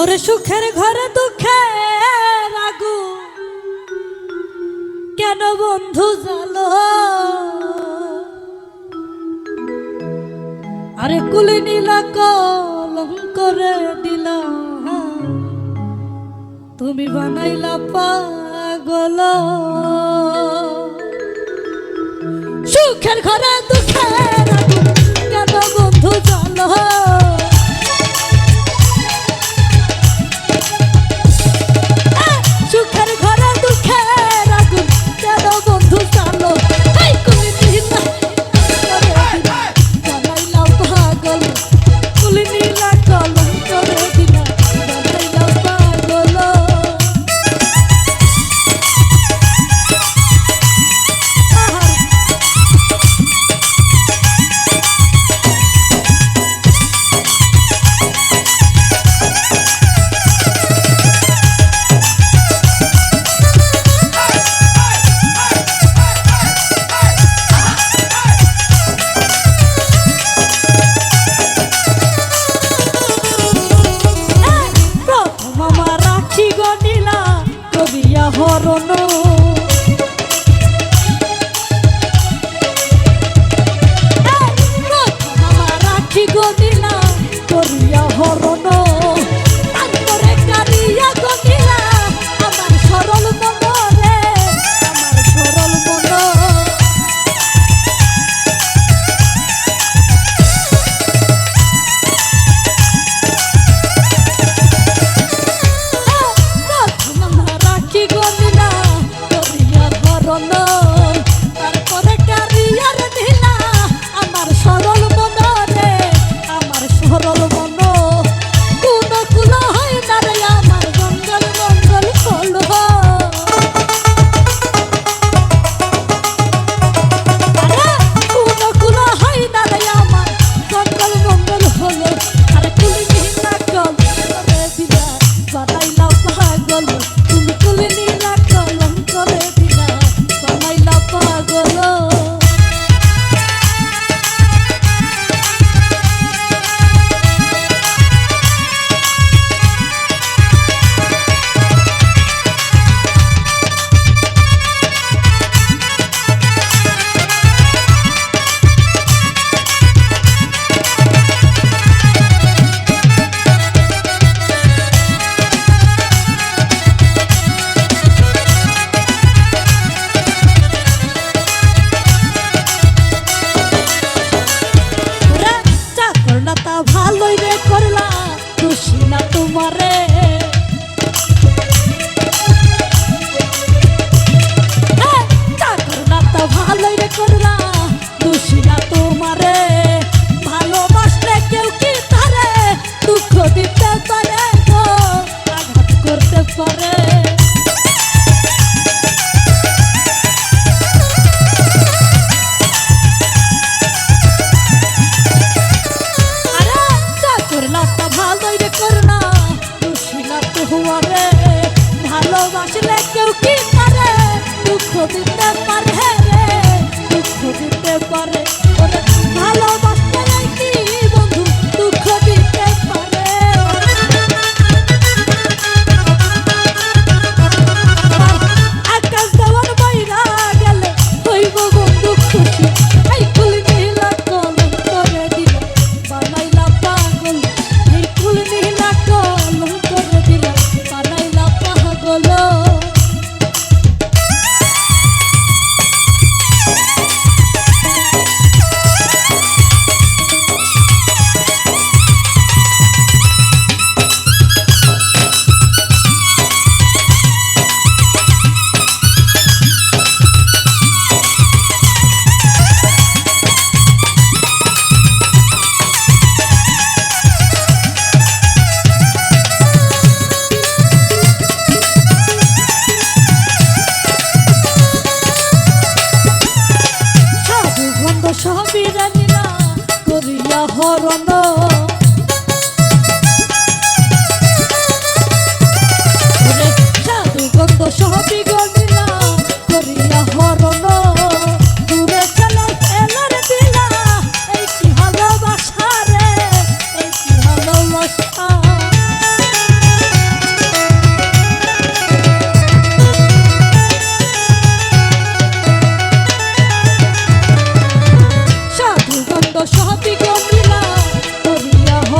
ওরে সুখের ঘরে দুঃখের আগুন কেন বন্ধু জ্বালো, আরে কুলি নীলা কলম করে দিলা, তুমি বানাইলা পাগল। সুখের ঘরে দুঃখের আগুন কেন বন্ধু জ্বালো, সুখের ঘরে দুঃখের আগুন কেন বন্ধু জ্বালো, কুলি নীলা বানাইলা পাগল, কুলি নীলা কলম করে দিলা, বানাইলা পাগল। হরণ রাখি গদিলা করিয়া হরণ, তারপরে কারিয়া গদিলা আমার সরল মন রে, আমার সরল মন। তারপরে কারিয়ার ঢিলা আমার সরল মন রে, আমার সরল মন। কোন কুল হয় না রে আমার মঙ্গল মঙ্গল হলো, কোন কুল হয় না রে আমার মঙ্গল মঙ্গল হলো। আর কুলি নীলা কলম করে দিলা বানাইলা পাগল, তুমি কুলি নীলা কলম করে দিলা বানাইলা পাগল। ভালোই রে করলা খুশি না তোমারে, করলা তো ভালোই রে করলা খুশি না তোমারে। ভালোবাসলে কেউ কি তারে দুঃখ দিতে পারে গো, আঘাত করতে পারে। ভালোই রে করলা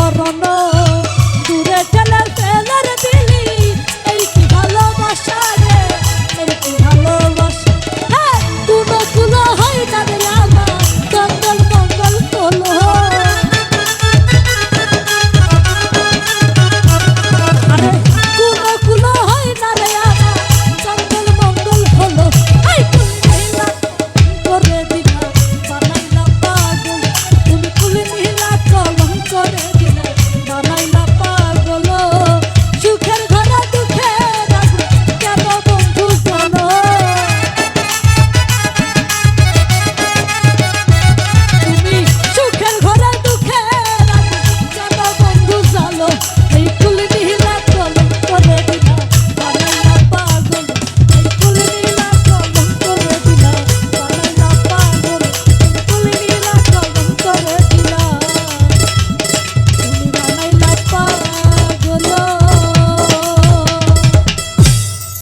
করো না